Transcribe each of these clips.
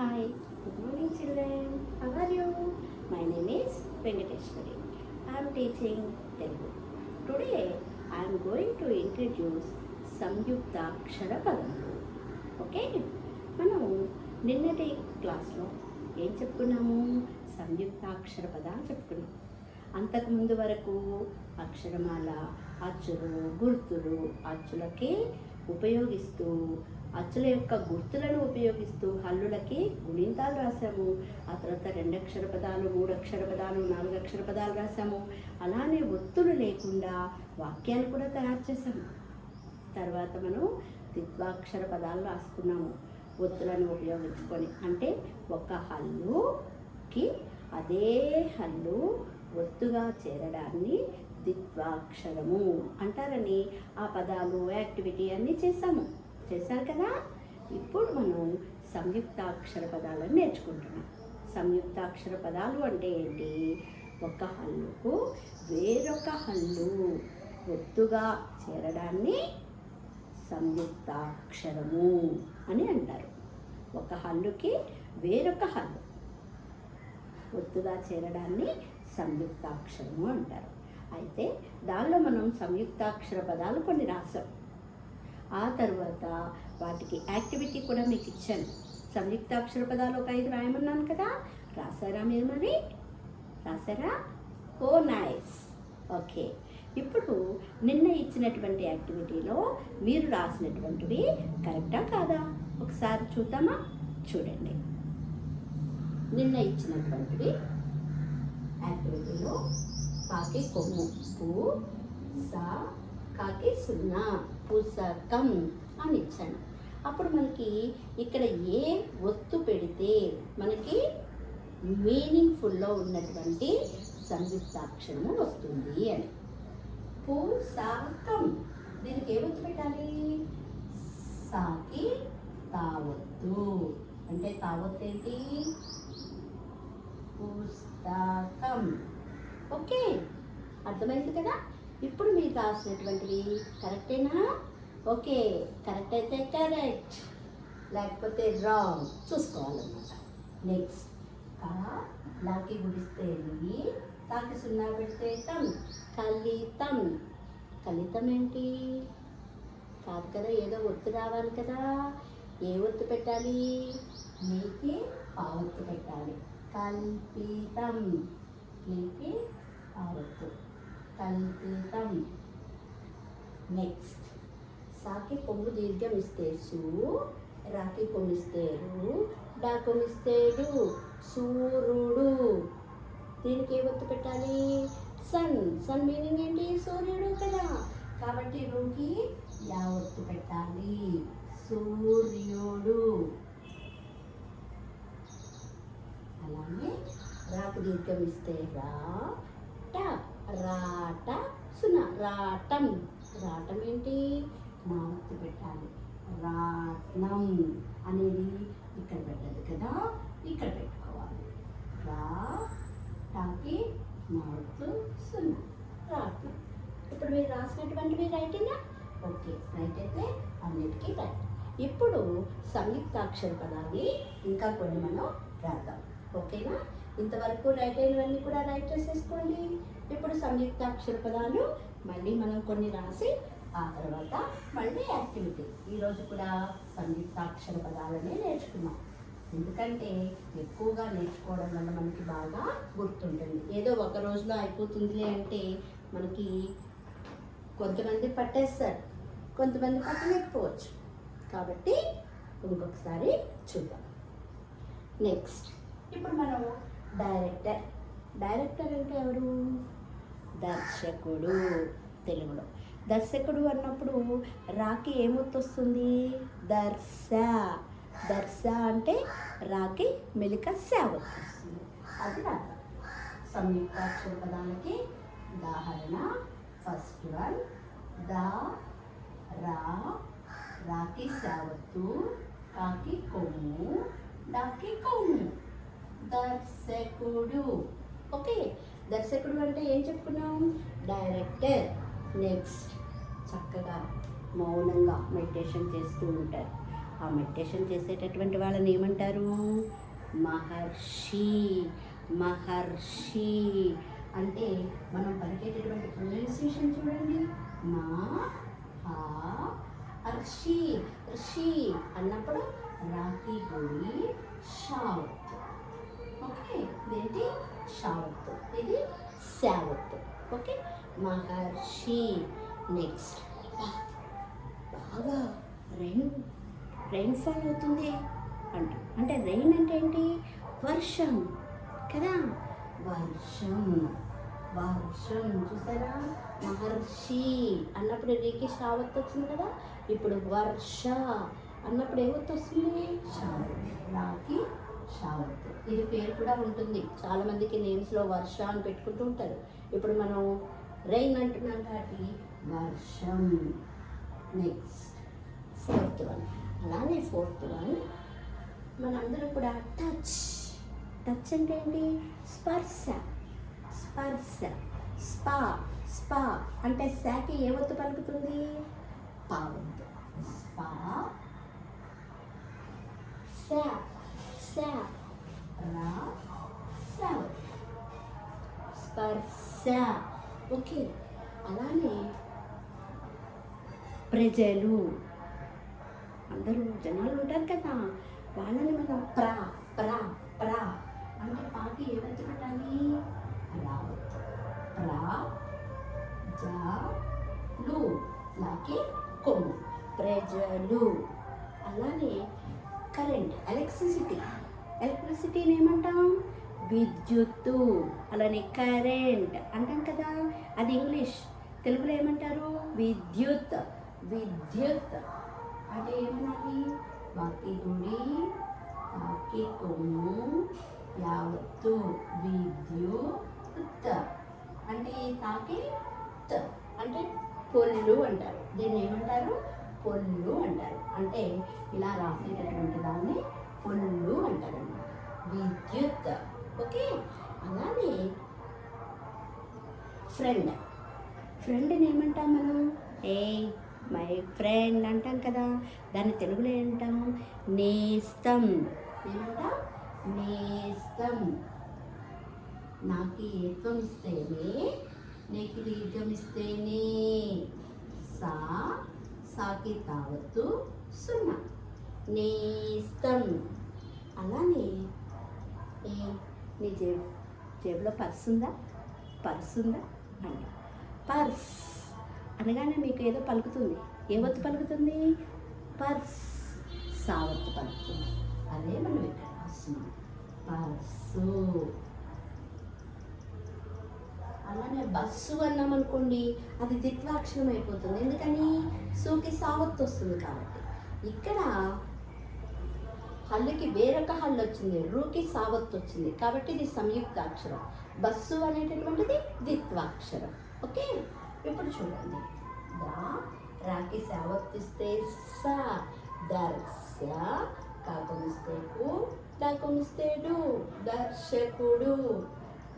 Hi, good morning children. How are you? My name is Venkateshwari. I am teaching Telugu. Today I am going to introduce సంయుక్తాక్షర పదములు. Okay, మనం నిన్నటి క్లాస్లో ఏం చెప్పుకున్నాము? సంయుక్తాక్షర పదాలు చెప్పుకున్నాం. అంతకుముందు వరకు అక్షరమాల, అచ్చులు, గుర్తులు, అచ్చులకే ఉపయోగిస్తూ అచ్చుల యొక్క గుర్తులను ఉపయోగిస్తూ హల్లులకి గుణింతాలు రాసాము. ఆ తర్వాత 2 అక్షర పదాలు, 3 అక్షర పదాలు, 4 అక్షర పదాలు రాసాము. అలానే ఒత్తులు లేకుండా వాక్యాలు కూడా తయారు చేసాము. తర్వాత మనం ద్విత్వాక్షర పదాలు రాసుకున్నాము ఒత్తులను ఉపయోగించుకొని. అంటే ఒక హల్లుకి అదే హల్లు ఒత్తుగా చేరడాన్ని ద్విత్వాక్షరము అంటారని ఆ పదాలు, యాక్టివిటీ అన్నీ చేశారు కదా. ఇప్పుడు మనం సంయుక్తాక్షర పదాలను నేర్చుకుంటున్నాం. సంయుక్తాక్షర పదాలు అంటే ఏంటి? ఒక హల్లుకు వేరొక హల్లు ఒత్తుగా చేరడాన్ని సంయుక్తాక్షరము అని అంటారు. ఒక హల్లుకి వేరొక హల్లు ఒత్తుగా చేరడాన్ని సంయుక్తాక్షరము అంటారు. అయితే దానిలో మనం సంయుక్తాక్షర పదాలు కొన్ని రాసాం. ఆ తర్వాత వాటికి యాక్టివిటీ కూడా మీకు ఇచ్చాను. సంయుక్తాక్షర పదాలు ఒక 5 రాయమన్నాను కదా, రాసారా మీరు? మరి రాసారా? ఓ నైస్. ఓకే, ఇప్పుడు నిన్న ఇచ్చినటువంటి యాక్టివిటీలో మీరు రాసినటువంటివి కరెక్టా కాదా ఒకసారి చూద్దామా? చూడండి, నిన్న ఇచ్చినటువంటివి యాక్టివిటీలో కాకి కొమ్ము, పు సా కాకి 0 పుస్తకం అని ఇచ్చాను. అప్పుడు మనకి ఇక్కడ ఏ ఒత్తు పెడితే మనకి మీనింగ్ఫుల్లో ఉన్నటువంటి సంయుక్తాక్షరము వస్తుంది అని. పుస్తకం, దీనికి ఏ ఒత్తు పెట్టాలి? సాకి తావత్తు. అంటే తావత్తు ఏంటి? పుస్తకం. ఓకే, అర్థమైంది కదా. ఇప్పుడు మీరు రాసినటువంటివి కరెక్టేనా? ఓకే, కరెక్ట్ అయితే కరెక్ట్, లేకపోతే రాంగ్ చూసుకోవాలన్నమాట. నెక్స్ట్, లాకి గుడిస్తే లి, తాకి 0 పెడితే తం, కలితం. కలితం ఏంటి? కాదు కదా, ఏదో ఒత్తు రావాలి కదా. ఏ ఒత్తు పెట్టాలి? నీకి పావత్తు పెట్టాలి. కల్పితం, నీకి పావత్తు, కల్పితం. నెక్స్ట్, సాకి కొమ్ము దీర్ఘం ఇస్తే సు, రాకి కొమ్మిస్తే రు, డా కొమ్మిస్తే డు, సూర్యుడు. దీనికి ఏ ఒత్తు పెట్టాలి? సన్. సన్ మీనింగ్ ఏంటి? సూర్యుడు కదా. కాబట్టి రూకి యా ఒత్తు పెట్టాలి, సూర్యుడు. అలానే రాకు దీర్ఘం ఇస్తే రా, టా, రాట 0, రాటం. రాటం ఏంటి? నా ఒత్తు పెట్టాలి. రాట్నం అనేది ఇక్కడ పెట్టదు కదా, ఇక్కడ పెట్టుకోవాలి. రా టాకి నా ఒత్తు 0, రాట్నం. ఇప్పుడు మీరు రాసినటువంటివి రైటేనా? ఓకే, రైట్ అయితే అన్నిటికీ రైట్. ఇప్పుడు సంయుక్తాక్షర పదాన్ని ఇంకా కొన్ని మనం రాద్దాం. ఓకేనా? ఇంతవరకు రైట్ అయినవన్నీ కూడా రైట్ చేసేసుకోండి. ఇప్పుడు సంయుక్తాక్షర పదాలు మళ్ళీ మనం కొన్ని రాసి ఆ తర్వాత మళ్ళీ యాక్టివిటీ. ఈరోజు కూడా సంయుక్తాక్షర పదాలనే నేర్చుకున్నాం. ఎందుకంటే ఎక్కువగా నేర్చుకోవడం వల్ల మనకి బాగా గుర్తుంటుంది. ఏదో ఒక రోజులో అయిపోతుందిలే అంటే మనకి కొంతమంది పట్టేస్తారు, కొంతమంది పట్టలేకపోవచ్చు. కాబట్టి ఇంకొకసారి చూద్దాం. నెక్స్ట్, ఇప్పుడు మనం డైరెక్టర్. డైరెక్టర్ అంటే ఎవరు? దర్శకుడు. తెలుగులో దర్శకుడు అన్నప్పుడు రాకి ఏమొత్తు వస్తుంది? దర్శ. దర్శ అంటే రాకి మెలిక శ ఒత్తు వస్తుంది. అది రాక. సంయుక్తాక్షర పదాలకి ఉదాహరణ, ఫస్ట్ వన్ దా, రా, రాకి శ ఒత్తు, కాకి కొమ్ము, డాకి కొమ్ము. దర్శకుడు. ఓకే, దర్శకుడు అంటే ఏం చెప్పుకున్నాం? డైరెక్టర్. నెక్స్ట్, చక్కగా మౌనంగా మెడిటేషన్ చేస్తూ ఉంటారు. ఆ మెడిటేషన్ చేసేటటువంటి వాళ్ళని ఏమంటారు? మహర్షి. మహర్షి అంటే మనం పలికేటటువంటి ప్రొనౌన్సియేషన్ చూడండి. మా హా హర్షి. ఋషి అన్నప్పుడు రాకి గుడి షావత్. ఓకే, ఇదేంటి షావత్, ఇది శావత్. ఓకే, మహర్షి. నెక్స్ట్ బాగా రెయిన్ఫాల్ అవుతుంది అంటే రెయిన్ అంటే ఏంటి? వర్షం కదా. వర్షం వర్షం చూసారా? మహర్షి అన్నప్పుడు రీకి షావత్ వచ్చింది కదా. ఇప్పుడు వర్ష అన్నప్పుడు ఏమొత్తు వస్తుంది? షావత్. రాకి షావత్. ఇది పేరు కూడా ఉంటుంది, చాలామందికి నేమ్స్లో వర్ష అని పెట్టుకుంటూ ఉంటారు. ఇప్పుడు మనం రెయిన్ అంటున్నాం కాబట్టి వర్షం. Next fourth one. అలానే ఫోర్త్ వన్ మనందరం కూడా టచ్. టచ్ అంటే ఏంటి? స్పర్శ. స్పర్శ. స్పా. స్పా అంటే శాకి ఏ ఒత్తు పలుకుతుంది? పావత్తు. స్పా. శాప్. శాప్. రా. శాప్. స్పర్శ. ఓకే, అలానే ప్రజలు, అందరూ జనాలు ఉంటారు కదా, వాళ్ళని మనం ప్రా ప్రా ప్రా అంటే పాకి ఏవైతే పెట్టాలి? రావత్. ప్రా జా లు లాకి కొమ్ము. ప్రజలు. అలానే కరెంట్, ఎలక్ట్రిసిటీ. ఎలక్ట్రిసిటీని ఏమంటాం? విద్యుత్తు. అలానే కరెంట్ అంటాం కదా, అది ఇంగ్లీష్. తెలుగులో ఏమంటారు? విద్యుత్. విద్యుత్ అంటే ఏమన్నది? వాకి గుడి వాకి కొమ్ము యావత్తు. విద్యుత్ అంటే తాకి త అంటే పొల్లు అంటారు. దీన్ని ఏమంటారు? పొల్లు అంటారు. అంటే ఇలా రాసేటటువంటి దాన్ని పొల్లు అంటారు అన్నమాట. విద్యుత్. ఓకే, అలానే ఫ్రెండ్. ఫ్రెండ్ని ఏమంటాం మనం? ఏ మై ఫ్రెండ్ అంటాం కదా, దాన్ని తెలుగులో ఏమంటాం? నేస్తం. ఏమంటాం? నేస్తం. నాకి ఏత్వం ఇస్తేనే, నీకు దీర్ఘం ఇస్తేనే. సా. సాకి తావత్తు సున్నా. నేస్తం. అలానే నీ జేబులో పర్స్ ఉందా? పర్స్ ఉందా అంట. పర్స్ అనగానే మీకు ఏదో పలుకుతుంది. ఏ ఒత్తు పలుకుతుంది? పర్స్. సావత్తు పలుకుతుంది. అదే మనం ఇక్కడ రాస్తున్నాం, పర్సు. అలానే బస్సు అన్నామనుకోండి, అది ద్విత్వాక్షరం అయిపోతుంది. ఎందుకని? సూకి సావత్తు వస్తుంది కాబట్టి. ఇక్కడ హల్లుకి వేరొక హల్లు వచ్చింది, రూకి సావత్తు వచ్చింది కాబట్టి ఇది సంయుక్తాక్షరం. బస్సు అనేటటువంటిది ద్విత్వాక్షరం. ఓకే, ఇప్పుడు చూడండి. దా రాకి సావత్తిస్తే సా. దర్శ. కాకమిస్తే కు. దాకమిస్తే డు. దర్శకుడు.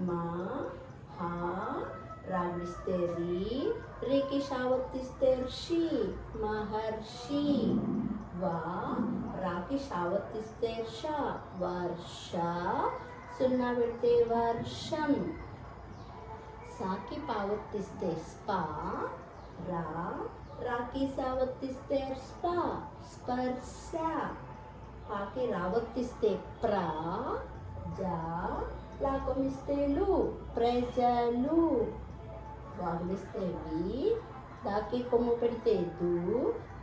మా హా రాగిస్తే రీ. రీకి షావత్తిస్తే ఋషి. మహర్షి. వా రాకి షావత్తిస్తే ష. వర్ష. సున్నా పెడితే వర్షం. సాకి పావత్తిస్తే స్పా. రా. రాకి సావత్తిస్తే స్పా. స్పర్శ. హాకి రావత్తిస్తే ప్రా. జా. లాకమిస్తే లు. ప్రజలు. వాగిస్తే వి. దాకి కొమ్ము పెడితే దు.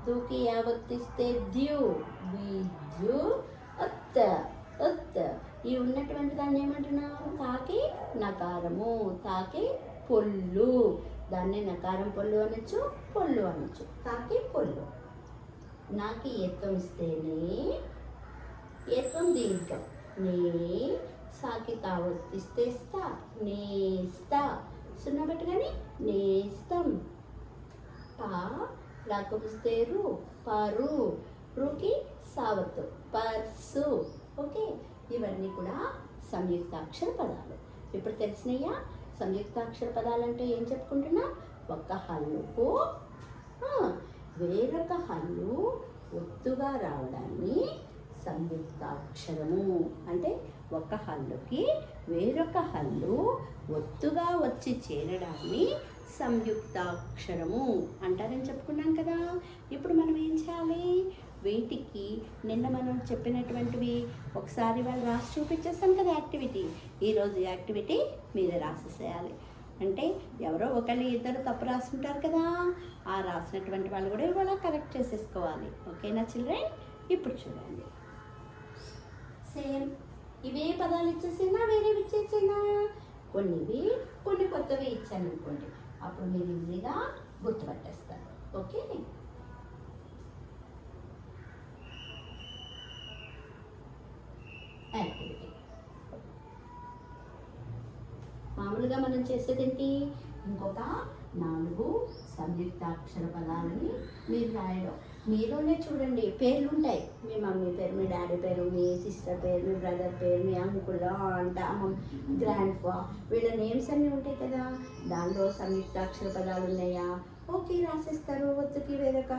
దూకి యావత్తిస్తే ద్యు. విద్యు. అత్త. అత్త. ఈ ఉన్నటువంటి దాన్ని ఏమంటున్నాం? తాకి నకారము. తాకి పొల్లు. దాన్ని నకారం పొల్లు అనొచ్చు, పొల్లు అనొచ్చు. తాకి పొల్లు. నాకి ఏత్వం ఇస్తేనే, ఏత్వం దీర్ఘం. నే. సాకి తావత్తిస్తే స్థా. నేస్తా. సున్నా పెట్టగానే నేస్తం. పా. లాకమిస్తే రు. పరు. రుకి సావత్తు. పర్సు. ఓకే, ఇవన్నీ కూడా సంయుక్తాక్షర పదాలు. ఇప్పుడు తెలిసినయ్యా? సంయుక్తాక్షర పదాలంటే ఏం చెప్పుకుంటున్నా? ఒక హల్లుకు వేరొక హల్లు ఒత్తుగా రావడాన్ని సంయుక్తాక్షరము. అంటే ఒక హల్లుకి వేరొక హల్లు ఒత్తుగా వచ్చి చేరడాన్ని సంయుక్తాక్షరము అంటారని చెప్పుకున్నాం కదా. ఇప్పుడు మనం ఏం చేయాలి? వీటికి నిన్న మనం చెప్పినటువంటివి ఒకసారి వాళ్ళు రాసి చూపించేస్తాం కదా యాక్టివిటీ. ఈరోజు యాక్టివిటీ మీరే రాసేసేయాలి. అంటే ఎవరో ఒకళ్ళు ఇద్దరు తప్పు రాసుంటారు కదా, ఆ రాసినటువంటి వాళ్ళు కూడా ఇవాళ కరెక్ట్ చేసేసుకోవాలి. ఓకేనా చిల్డ్రన్? ఇప్పుడు చూడండి, సేమ్ ఇవే పదాలు ఇచ్చేసినా వేరేవి ఇచ్చేసినా, కొన్నివి కొన్ని కొత్తవి ఇచ్చాను అనుకోండి, అప్పుడు మీరు ఈజీగా గుర్తుపట్టేస్తారు. ఓకే, యాక్టివిటీ మామూలుగా మనం చేసేది ఏంటి? ఇంకొక 4 సంయుక్తాక్షర పదాలని మీరు రాయడం. మీలోనే చూడండి, పేర్లు ఉంటాయి. మీ మమ్మీ పేరు, మీ డాడీ పేరు, మీ సిస్టర్ పేరు, మీ బ్రదర్ పేరు, మీ అంకుల్, ఆంట్, అమ్మ, గ్రాండ్ ఫా, వీళ్ళ నేమ్స్ అన్నీ ఉంటాయి కదా. దానిలో సంయుక్తాక్షర పదాలు ఉన్నాయా? ఓకే, రాసేస్తారు. ఒత్తుకి వేరొక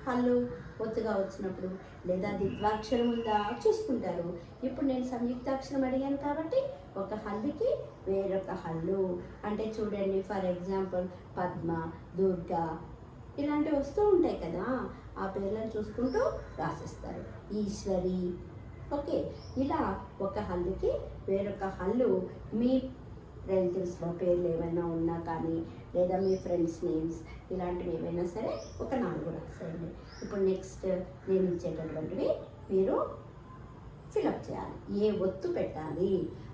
హల్లు ఒత్తుగా వచ్చినప్పుడు, లేదా ద్విత్వాక్షరం ఉందా చూసుకుంటారు. ఇప్పుడు నేను సంయుక్తాక్షరం అడిగాను కాబట్టి ఒక హల్లుకి వేరొక హల్లు. అంటే చూడండి, ఫర్ ఎగ్జాంపుల్ పద్మ, దుర్గా ఇలాంటివి వస్తూ ఉంటాయి కదా, ఆ పేర్లను చూసుకుంటూ రాసేస్తారు. ఈశ్వరి. ఓకే, ఇలా ఒక హల్లుకి వేరొక హల్లు. మీ రిలేటివ్స్లో పేర్లు ఏమైనా ఉన్నా కానీ, లేదా మీ ఫ్రెండ్స్ నేమ్స్ ఇలాంటివి ఏమైనా సరే ఒక 4 రాసేయండి. ఇప్పుడు నెక్స్ట్ నేను ఇచ్చేటటువంటివి మీరు ఫిలప్ చేయాలి. ఏ ఒత్తు పెట్టాలి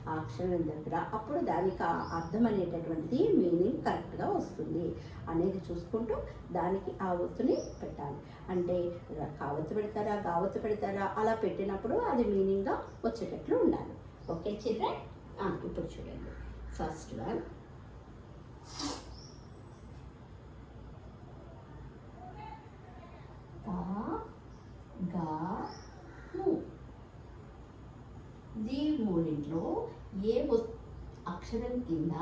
ఆ అక్షరం దగ్గర, అప్పుడు దానికి అర్థం అనేటటువంటిది మీనింగ్ కరెక్ట్గా వస్తుంది అనేది చూసుకుంటూ దానికి ఆ ఒత్తుని పెట్టాలి. అంటే కావత్తు పెడతారా, గావత్తు పెడతారా, అలా పెట్టినప్పుడు అది మీనింగ్గా వచ్చేటట్లు ఉండాలి. Okay children? ఇప్పుడు చూడండి, ఫస్ట్ వన్ ఈ మూడింట్లో ఏ అక్షరం కింద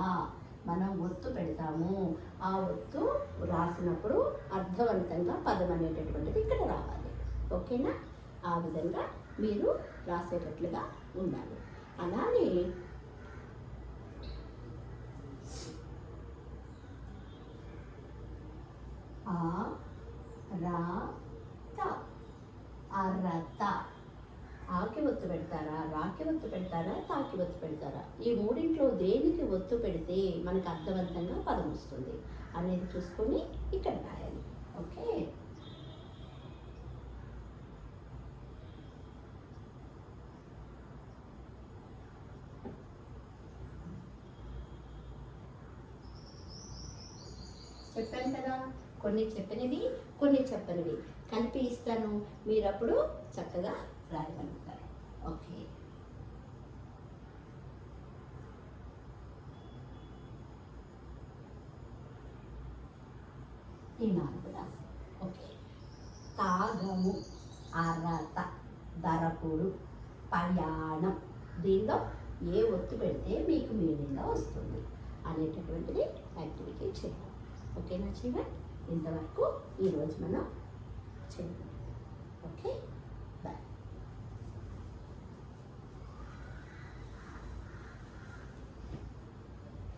మనం ఒత్తు పెడతాము, ఆ ఒత్తు రాసినప్పుడు అర్థవంతంగా పదం అనేటటువంటిది ఇక్కడ రావాలి. ఓకేనా? ఆ విధంగా మీరు రాసేటట్లుగా ఉండాలి. అలానే అరత. ఆకి ఒత్తు పెడతారా, రాకి ఒత్తు పెడతారా, తాకి ఒత్తు పెడతారా? ఈ మూడింట్లో దేనికి ఒత్తు పెడితే మనకు అర్థవంతంగా పదం వస్తుంది అనేది చూసుకొని ఇక్కడ రాయాలి. ఓకే, చెప్పాను కదా, కొన్ని చెప్పనివి కొన్ని చెప్పనివి కలిపి ఇస్తాను, మీరు అప్పుడు చక్కగా రాయగలుగుతారు. ఓకే, ఈ 4 రాసి. ఓకే, కాగము, అరత, దరకుడు, ప్రయాణం. దీనిలో ఏ ఒత్తు పెడితే మీకు మీనింగ్గా వస్తుంది అనేటటువంటిది యాక్టివిటీ చేయాలి. ఓకేనా చిల్డ్రన్? ఇంతవరకు ఈరోజు మనం చేయాలి. Okay, bye.